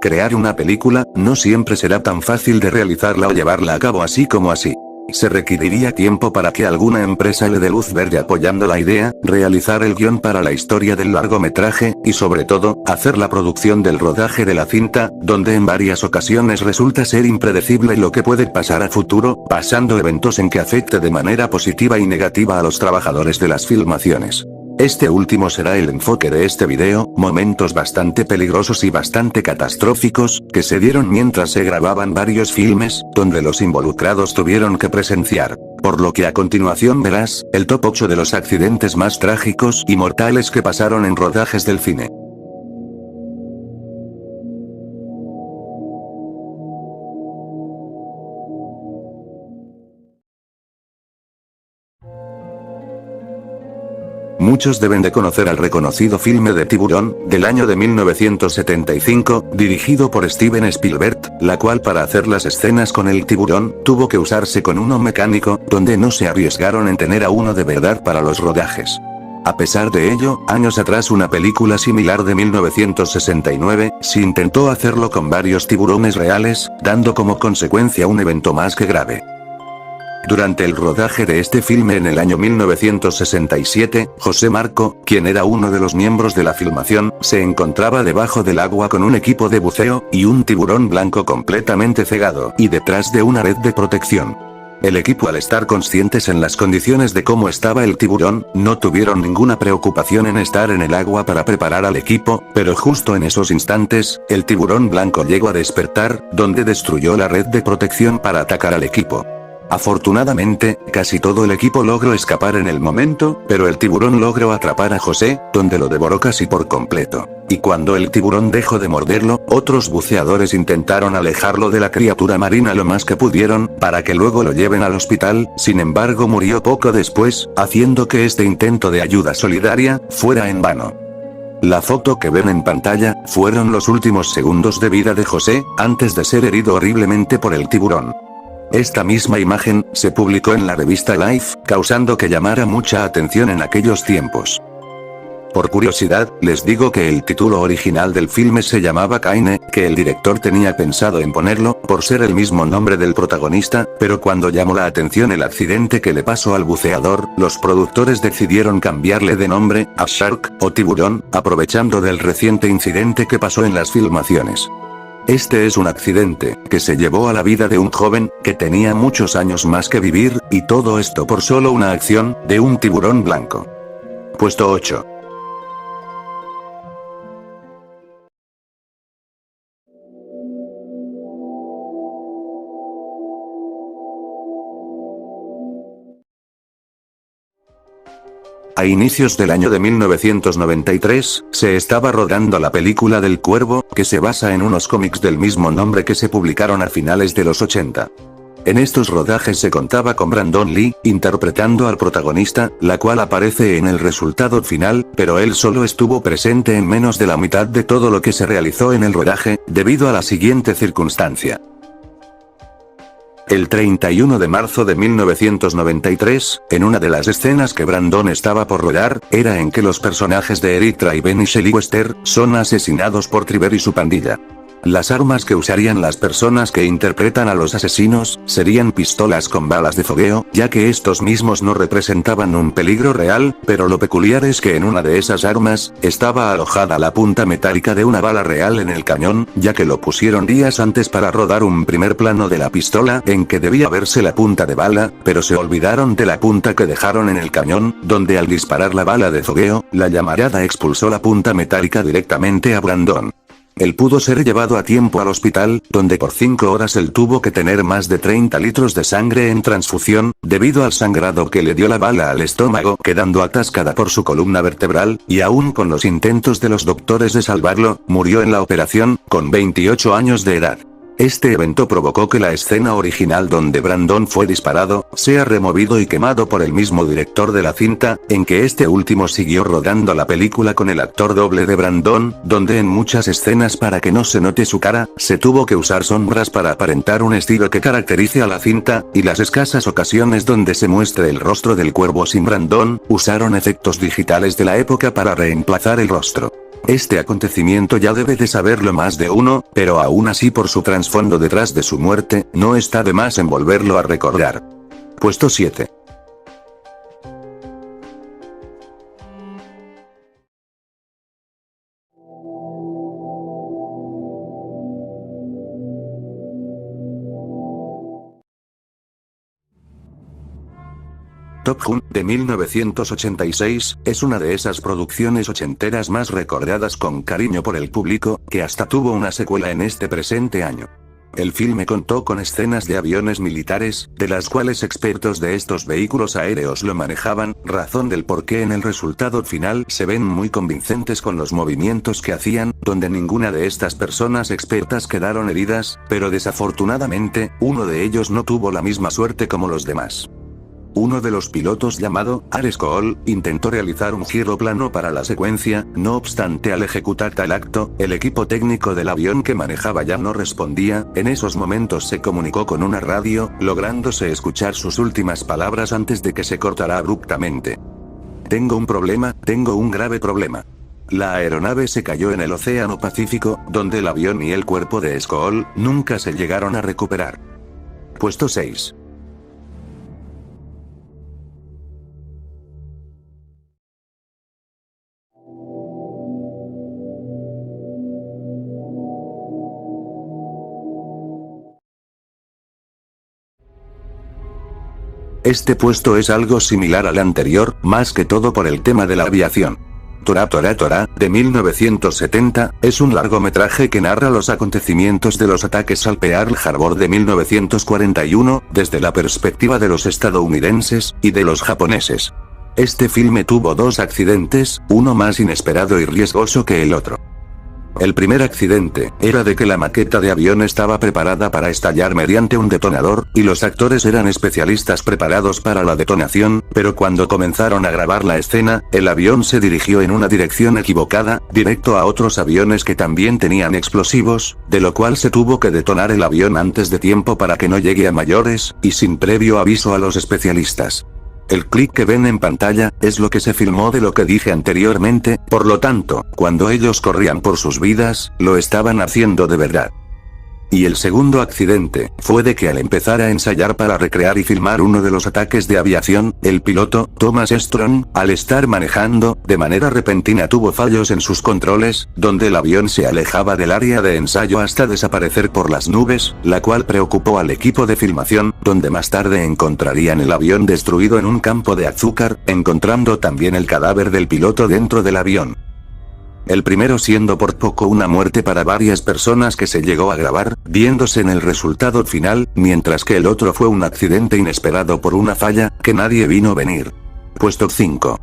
Crear una película, no siempre será tan fácil de realizarla o llevarla a cabo así como así. Se requeriría tiempo para que alguna empresa le dé luz verde apoyando la idea, realizar el guión para la historia del largometraje, y sobre todo, hacer la producción del rodaje de la cinta, donde en varias ocasiones resulta ser impredecible lo que puede pasar a futuro, pasando eventos en que afecte de manera positiva y negativa a los trabajadores de las filmaciones. Este último será el enfoque de este video, momentos bastante peligrosos y bastante catastróficos, que se dieron mientras se grababan varios filmes, donde los involucrados tuvieron que presenciar. Por lo que a continuación verás, el top 8 de los accidentes más trágicos y mortales que pasaron en rodajes del cine. Muchos deben de conocer al reconocido filme de Tiburón, del año de 1975, dirigido por Steven Spielberg, la cual para hacer las escenas con el tiburón, tuvo que usarse con uno mecánico, donde no se arriesgaron en tener a uno de verdad para los rodajes. A pesar de ello, años atrás una película similar de 1969, se intentó hacerlo con varios tiburones reales, dando como consecuencia un evento más que grave. Durante el rodaje de este filme en el año 1967, José Marco, quien era uno de los miembros de la filmación, se encontraba debajo del agua con un equipo de buceo, y un tiburón blanco completamente cegado, y detrás de una red de protección. El equipo, al estar conscientes en las condiciones de cómo estaba el tiburón, no tuvieron ninguna preocupación en estar en el agua para preparar al equipo, pero justo en esos instantes, el tiburón blanco llegó a despertar, donde destruyó la red de protección para atacar al equipo. Afortunadamente, casi todo el equipo logró escapar en el momento, pero el tiburón logró atrapar a José, donde lo devoró casi por completo. Y cuando el tiburón dejó de morderlo, otros buceadores intentaron alejarlo de la criatura marina lo más que pudieron, para que luego lo lleven al hospital, sin embargo murió poco después, haciendo que este intento de ayuda solidaria, fuera en vano. La foto que ven en pantalla, fueron los últimos segundos de vida de José, antes de ser herido horriblemente por el tiburón. Esta misma imagen, se publicó en la revista Life, causando que llamara mucha atención en aquellos tiempos. Por curiosidad, les digo que el título original del filme se llamaba Kaine, que el director tenía pensado en ponerlo, por ser el mismo nombre del protagonista, pero cuando llamó la atención el accidente que le pasó al buceador, los productores decidieron cambiarle de nombre, a Shark, o Tiburón, aprovechando del reciente incidente que pasó en las filmaciones. Este es un accidente, que se llevó a la vida de un joven, que tenía muchos años más que vivir, y todo esto por solo una acción, de un tiburón blanco. Puesto 8. A inicios del año de 1993, se estaba rodando la película del Cuervo, que se basa en unos cómics del mismo nombre que se publicaron a finales de los 80. En estos rodajes se contaba con Brandon Lee, interpretando al protagonista, la cual aparece en el resultado final, pero él solo estuvo presente en menos de la mitad de todo lo que se realizó en el rodaje, debido a la siguiente circunstancia. El 31 de marzo de 1993, en una de las escenas que Brandon estaba por rodar, era en que los personajes de Eric Draven y Shelley Wester, son asesinados por Trevor y su pandilla. Las armas que usarían las personas que interpretan a los asesinos, serían pistolas con balas de fogueo, ya que estos mismos no representaban un peligro real, pero lo peculiar es que en una de esas armas, estaba alojada la punta metálica de una bala real en el cañón, ya que lo pusieron días antes para rodar un primer plano de la pistola, en que debía verse la punta de bala, pero se olvidaron de la punta que dejaron en el cañón, donde al disparar la bala de fogueo, la llamarada expulsó la punta metálica directamente a Brandon. Él pudo ser llevado a tiempo al hospital, donde por 5 horas él tuvo que tener más de 30 litros de sangre en transfusión, debido al sangrado que le dio la bala al estómago, quedando atascada por su columna vertebral, y aún con los intentos de los doctores de salvarlo, murió en la operación, con 28 años de edad. Este evento provocó que la escena original donde Brandon fue disparado, sea removido y quemado por el mismo director de la cinta, en que este último siguió rodando la película con el actor doble de Brandon, donde en muchas escenas para que no se note su cara, se tuvo que usar sombras para aparentar un estilo que caracterice a la cinta, y las escasas ocasiones donde se muestre el rostro del cuervo sin Brandon, usaron efectos digitales de la época para reemplazar el rostro. Este acontecimiento ya debe de saberlo más de uno, pero aún así por su trasfondo detrás de su muerte, no está de más en volverlo a recordar. Puesto 7. Top Gun, de 1986, es una de esas producciones ochenteras más recordadas con cariño por el público, que hasta tuvo una secuela en este presente año. El filme contó con escenas de aviones militares, de las cuales expertos de estos vehículos aéreos lo manejaban, razón del por qué en el resultado final se ven muy convincentes con los movimientos que hacían, donde ninguna de estas personas expertas quedaron heridas, pero desafortunadamente, uno de ellos no tuvo la misma suerte como los demás. Uno de los pilotos llamado Ares Cole intentó realizar un giro plano para la secuencia, no obstante al ejecutar tal acto, el equipo técnico del avión que manejaba ya no respondía, en esos momentos se comunicó con una radio, lográndose escuchar sus últimas palabras antes de que se cortara abruptamente. Tengo un grave problema. La aeronave se cayó en el Océano Pacífico, donde el avión y el cuerpo de Skoll nunca se llegaron a recuperar. Puesto 6. Este puesto es algo similar al anterior, más que todo por el tema de la aviación. Tora Tora Tora, de 1970, es un largometraje que narra los acontecimientos de los ataques al Pearl Harbor de 1941, desde la perspectiva de los estadounidenses, y de los japoneses. Este filme tuvo dos accidentes, uno más inesperado y riesgoso que el otro. El primer accidente, era de que la maqueta de avión estaba preparada para estallar mediante un detonador, y los actores eran especialistas preparados para la detonación, pero cuando comenzaron a grabar la escena, el avión se dirigió en una dirección equivocada, directo a otros aviones que también tenían explosivos, de lo cual se tuvo que detonar el avión antes de tiempo para que no llegue a mayores, y sin previo aviso a los especialistas. El clic que ven en pantalla, es lo que se filmó de lo que dije anteriormente, por lo tanto, cuando ellos corrían por sus vidas, lo estaban haciendo de verdad. Y el segundo accidente, fue de que al empezar a ensayar para recrear y filmar uno de los ataques de aviación, el piloto, Thomas Strong, al estar manejando, de manera repentina tuvo fallos en sus controles, donde el avión se alejaba del área de ensayo hasta desaparecer por las nubes, la cual preocupó al equipo de filmación, donde más tarde encontrarían el avión destruido en un campo de azúcar, encontrando también el cadáver del piloto dentro del avión. El primero siendo por poco una muerte para varias personas que se llegó a grabar, viéndose en el resultado final, mientras que el otro fue un accidente inesperado por una falla, que nadie vino venir. Puesto 5.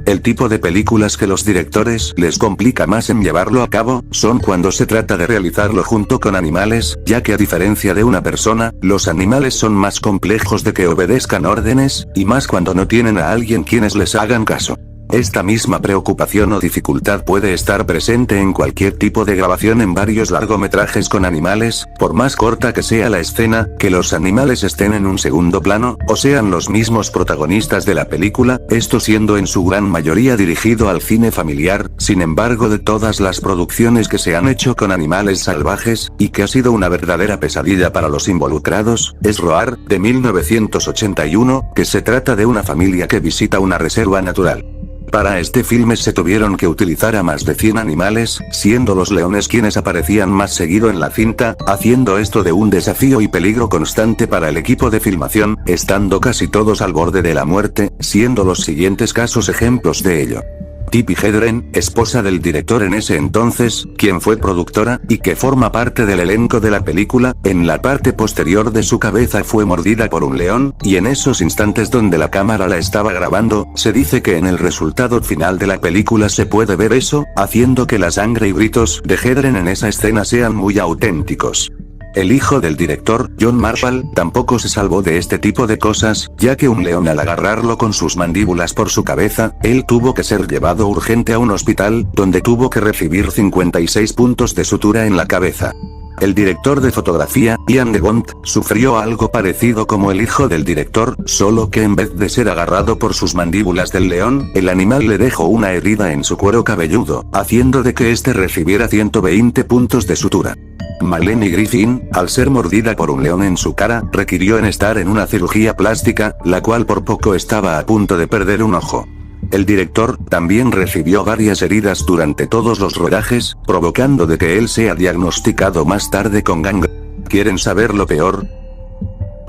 El tipo de películas que los directores les complica más en llevarlo a cabo, son cuando se trata de realizarlo junto con animales, ya que a diferencia de una persona, los animales son más complejos de que obedezcan órdenes, y más cuando no tienen a alguien quienes les hagan caso. Esta misma preocupación o dificultad puede estar presente en cualquier tipo de grabación en varios largometrajes con animales, por más corta que sea la escena, que los animales estén en un segundo plano, o sean los mismos protagonistas de la película, esto siendo en su gran mayoría dirigido al cine familiar. Sin embargo, de todas las producciones que se han hecho con animales salvajes, y que ha sido una verdadera pesadilla para los involucrados, es Roar, de 1981, que se trata de una familia que visita una reserva natural. Para este filme se tuvieron que utilizar a más de 100 animales, siendo los leones quienes aparecían más seguido en la cinta, haciendo esto de un desafío y peligro constante para el equipo de filmación, estando casi todos al borde de la muerte, siendo los siguientes casos ejemplos de ello. Tippi Hedren, esposa del director en ese entonces, quien fue productora, y que forma parte del elenco de la película, en la parte posterior de su cabeza fue mordida por un león, y en esos instantes donde la cámara la estaba grabando, se dice que en el resultado final de la película se puede ver eso, haciendo que la sangre y gritos de Hedren en esa escena sean muy auténticos. El hijo del director, John Marshall, tampoco se salvó de este tipo de cosas, ya que un león al agarrarlo con sus mandíbulas por su cabeza, él tuvo que ser llevado urgente a un hospital, donde tuvo que recibir 56 puntos de sutura en la cabeza. El director de fotografía, Ian de Bont, sufrió algo parecido como el hijo del director, solo que en vez de ser agarrado por sus mandíbulas del león, el animal le dejó una herida en su cuero cabelludo, haciendo de que éste recibiera 120 puntos de sutura. Malene Griffin, al ser mordida por un león en su cara, requirió en estar en una cirugía plástica, la cual por poco estaba a punto de perder un ojo. El director también recibió varias heridas durante todos los rodajes, provocando de que él sea diagnosticado más tarde con gangrena. ¿Quieren saber lo peor?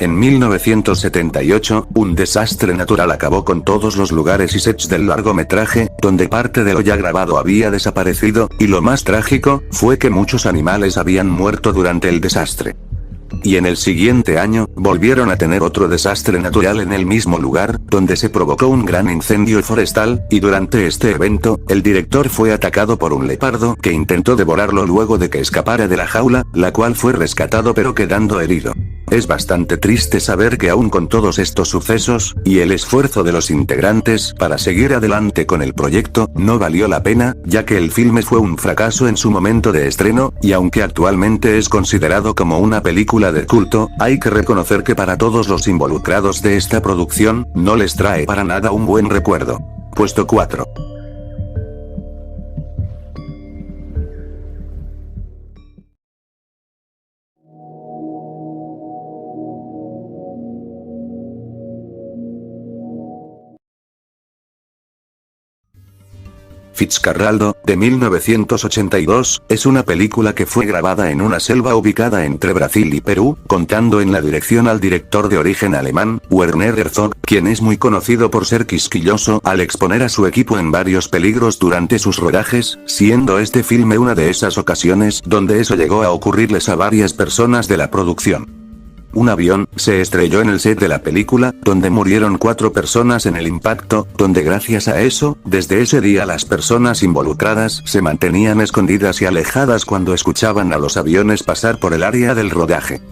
En 1978, un desastre natural acabó con todos los lugares y sets del largometraje, donde parte de lo ya grabado había desaparecido, y lo más trágico, fue que muchos animales habían muerto durante el desastre. Y en el siguiente año, volvieron a tener otro desastre natural en el mismo lugar, donde se provocó un gran incendio forestal, y durante este evento, el director fue atacado por un leopardo que intentó devorarlo luego de que escapara de la jaula, la cual fue rescatado pero quedando herido. Es bastante triste saber que aún con todos estos sucesos, y el esfuerzo de los integrantes para seguir adelante con el proyecto, no valió la pena, ya que el filme fue un fracaso en su momento de estreno, y aunque actualmente es considerado como una película de culto, hay que reconocer que para todos los involucrados de esta producción, no les trae para nada un buen recuerdo. Puesto 4. Fitzcarraldo, de 1982, es una película que fue grabada en una selva ubicada entre Brasil y Perú, contando en la dirección al director de origen alemán, Werner Herzog, quien es muy conocido por ser quisquilloso al exponer a su equipo en varios peligros durante sus rodajes, siendo este filme una de esas ocasiones donde eso llegó a ocurrirles a varias personas de la producción. Un avión se estrelló en el set de la película, donde murieron 4 personas en el impacto, donde gracias a eso, desde ese día las personas involucradas se mantenían escondidas y alejadas cuando escuchaban a los aviones pasar por el área del rodaje.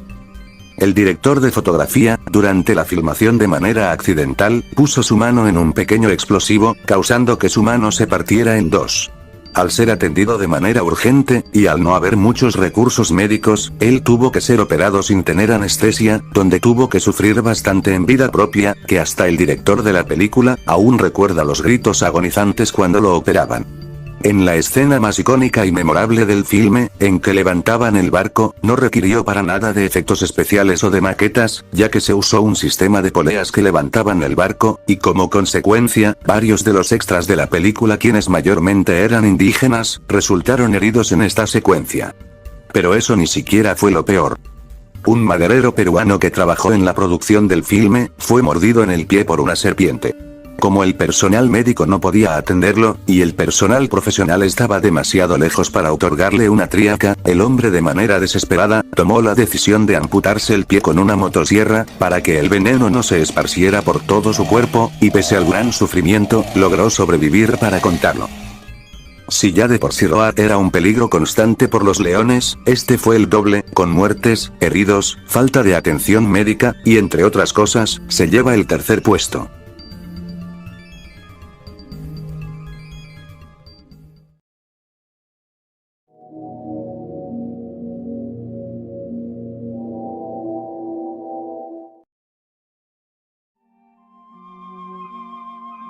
El director de fotografía, durante la filmación de manera accidental, puso su mano en un pequeño explosivo, causando que su mano se partiera en dos. Al ser atendido de manera urgente, y al no haber muchos recursos médicos, él tuvo que ser operado sin tener anestesia, donde tuvo que sufrir bastante en vida propia, que hasta el director de la película, aún recuerda los gritos agonizantes cuando lo operaban. En la escena más icónica y memorable del filme, en que levantaban el barco, no requirió para nada de efectos especiales o de maquetas, ya que se usó un sistema de poleas que levantaban el barco, y como consecuencia, varios de los extras de la película, quienes mayormente eran indígenas, resultaron heridos en esta secuencia. Pero eso ni siquiera fue lo peor. Un maderero peruano que trabajó en la producción del filme, fue mordido en el pie por una serpiente. Como el personal médico no podía atenderlo, y el personal profesional estaba demasiado lejos para otorgarle una tríaca, el hombre de manera desesperada, tomó la decisión de amputarse el pie con una motosierra, para que el veneno no se esparciera por todo su cuerpo, y pese al gran sufrimiento, logró sobrevivir para contarlo. Si ya de por sí Road era un peligro constante por los leones, este fue el doble, con muertes, heridos, falta de atención médica, y entre otras cosas, se lleva el tercer puesto.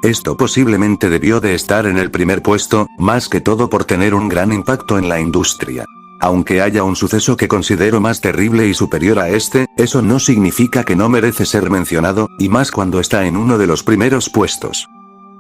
Esto posiblemente debió de estar en el primer puesto, más que todo por tener un gran impacto en la industria. Aunque haya un suceso que considero más terrible y superior a este, eso no significa que no merece ser mencionado, y más cuando está en uno de los primeros puestos.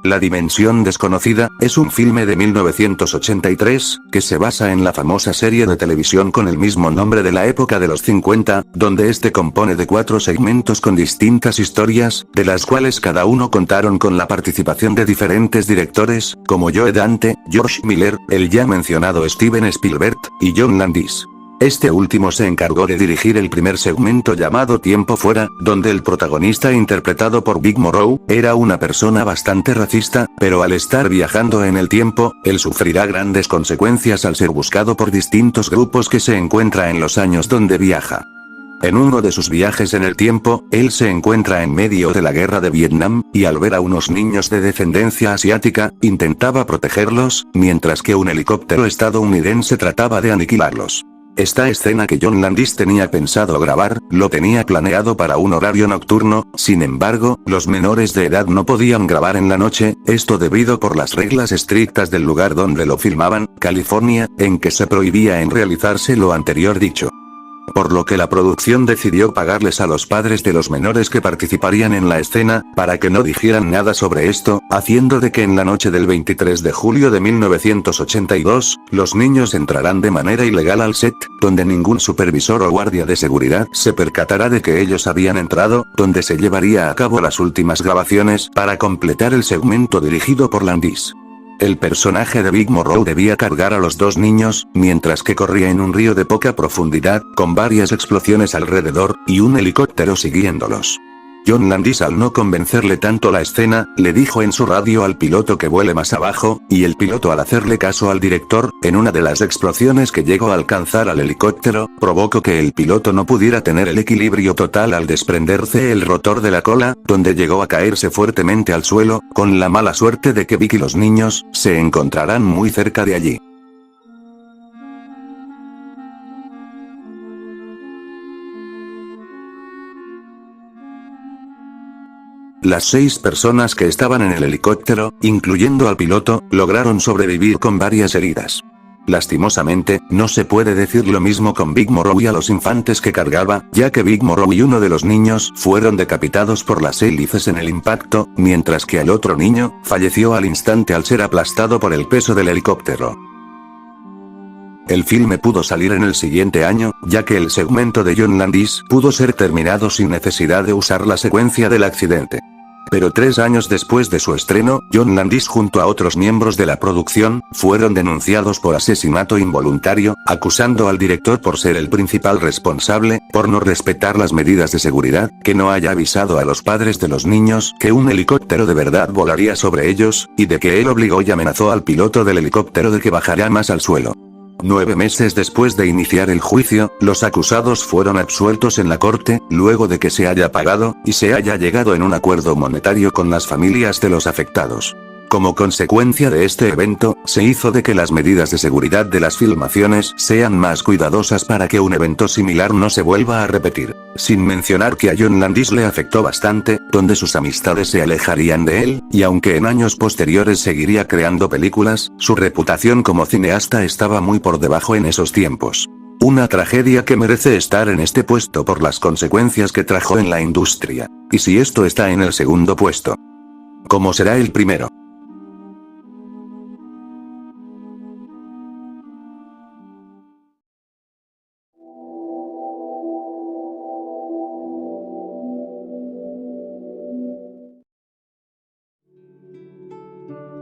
La Dimensión Desconocida, es un filme de 1983, que se basa en la famosa serie de televisión con el mismo nombre de la época de los 50, donde este compone de 4 segmentos con distintas historias, de las cuales cada uno contaron con la participación de diferentes directores, como Joe Dante, George Miller, el ya mencionado Steven Spielberg, y John Landis. Este último se encargó de dirigir el primer segmento llamado Tiempo Fuera, donde el protagonista interpretado por Big Morrow, era una persona bastante racista, pero al estar viajando en el tiempo, él sufrirá grandes consecuencias al ser buscado por distintos grupos que se encuentra en los años donde viaja. En uno de sus viajes en el tiempo, él se encuentra en medio de la guerra de Vietnam, y al ver a unos niños de descendencia asiática, intentaba protegerlos, mientras que un helicóptero estadounidense trataba de aniquilarlos. Esta escena que John Landis tenía pensado grabar, lo tenía planeado para un horario nocturno, sin embargo, los menores de edad no podían grabar en la noche, esto debido por las reglas estrictas del lugar donde lo filmaban, California, en que se prohibía en realizarse lo anterior dicho. Por lo que la producción decidió pagarles a los padres de los menores que participarían en la escena, para que no dijeran nada sobre esto, haciendo de que en la noche del 23 de julio de 1982, los niños entrarán de manera ilegal al set, donde ningún supervisor o guardia de seguridad se percatará de que ellos habían entrado, donde se llevaría a cabo las últimas grabaciones para completar el segmento dirigido por Landis. El personaje de Big Morrow debía cargar a los dos niños, mientras que corría en un río de poca profundidad, con varias explosiones alrededor, y un helicóptero siguiéndolos. John Landis, al no convencerle tanto la escena, le dijo en su radio al piloto que vuele más abajo, y el piloto, al hacerle caso al director, en una de las explosiones que llegó a alcanzar al helicóptero, provocó que el piloto no pudiera tener el equilibrio total al desprenderse el rotor de la cola, donde llegó a caerse fuertemente al suelo, con la mala suerte de que Vic y los niños se encontrarán muy cerca de allí. Las 6 personas que estaban en el helicóptero, incluyendo al piloto, lograron sobrevivir con varias heridas. Lastimosamente, no se puede decir lo mismo con Big Morrow y a los infantes que cargaba, ya que Big Morrow y uno de los niños fueron decapitados por las hélices en el impacto, mientras que el otro niño falleció al instante al ser aplastado por el peso del helicóptero. El filme pudo salir en el siguiente año, ya que el segmento de John Landis pudo ser terminado sin necesidad de usar la secuencia del accidente. Pero 3 años después de su estreno, John Landis junto a otros miembros de la producción, fueron denunciados por asesinato involuntario, acusando al director por ser el principal responsable, por no respetar las medidas de seguridad, que no haya avisado a los padres de los niños que un helicóptero de verdad volaría sobre ellos, y de que él obligó y amenazó al piloto del helicóptero de que bajaría más al suelo. 9 meses después de iniciar el juicio, los acusados fueron absueltos en la corte, luego de que se haya pagado, y se haya llegado en un acuerdo monetario con las familias de los afectados. Como consecuencia de este evento, se hizo de que las medidas de seguridad de las filmaciones sean más cuidadosas para que un evento similar no se vuelva a repetir. Sin mencionar que a John Landis le afectó bastante, donde sus amistades se alejarían de él, y aunque en años posteriores seguiría creando películas, su reputación como cineasta estaba muy por debajo en esos tiempos. Una tragedia que merece estar en este puesto por las consecuencias que trajo en la industria. Y si esto está en el segundo puesto, ¿cómo será el primero?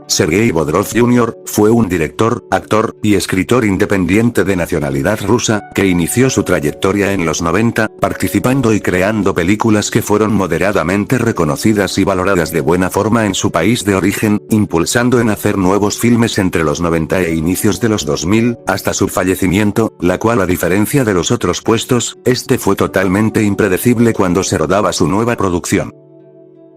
Sergei Bodrov Jr. fue un director, actor, y escritor independiente de nacionalidad rusa, que inició su trayectoria en los 90, participando y creando películas que fueron moderadamente reconocidas y valoradas de buena forma en su país de origen, impulsando en hacer nuevos filmes entre los 90 e inicios de los 2000, hasta su fallecimiento, la cual a diferencia de los otros puestos, este fue totalmente impredecible cuando se rodaba su nueva producción.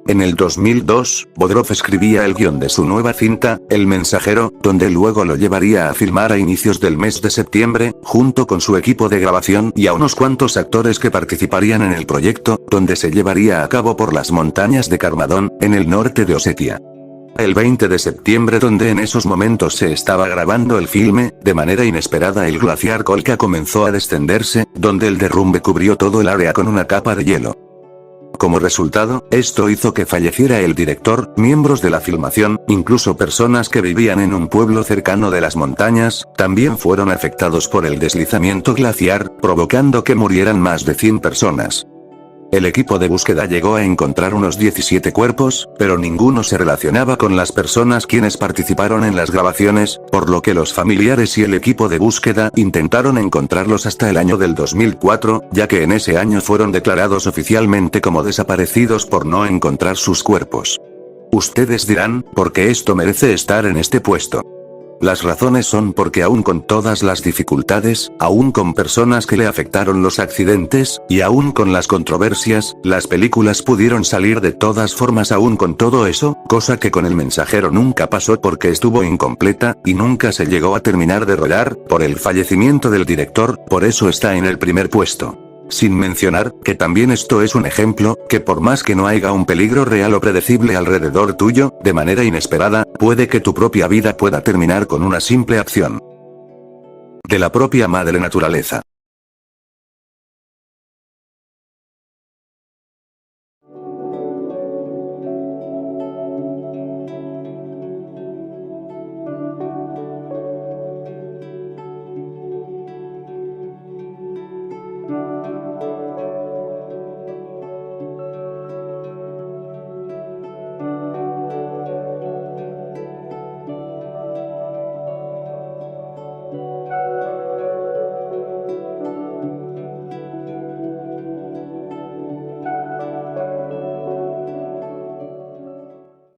En el 2002, Bodrov escribía el guión de su nueva cinta, El Mensajero, donde luego lo llevaría a filmar a inicios del mes de septiembre, junto con su equipo de grabación y a unos cuantos actores que participarían en el proyecto, donde se llevaría a cabo por las montañas de Karmadon, en el norte de Osetia. El 20 de septiembre, donde en esos momentos se estaba grabando el filme, de manera inesperada el glaciar Kolka comenzó a descenderse, donde el derrumbe cubrió todo el área con una capa de hielo. Como resultado, esto hizo que falleciera el director, miembros de la filmación, incluso personas que vivían en un pueblo cercano de las montañas, también fueron afectados por el deslizamiento glaciar, provocando que murieran más de 100 personas. El equipo de búsqueda llegó a encontrar unos 17 cuerpos, pero ninguno se relacionaba con las personas quienes participaron en las grabaciones, por lo que los familiares y el equipo de búsqueda intentaron encontrarlos hasta el año del 2004, ya que en ese año fueron declarados oficialmente como desaparecidos por no encontrar sus cuerpos. Ustedes dirán, ¿por qué esto merece estar en este puesto? Las razones son porque aún con todas las dificultades, aún con personas que le afectaron los accidentes, y aún con las controversias, las películas pudieron salir de todas formas aún con todo eso, cosa que con El Mensajero nunca pasó porque estuvo incompleta, y nunca se llegó a terminar de rodar, por el fallecimiento del director, por eso está en el primer puesto. Sin mencionar, que también esto es un ejemplo, que por más que no haya un peligro real o predecible alrededor tuyo, de manera inesperada, puede que tu propia vida pueda terminar con una simple acción de la propia madre naturaleza.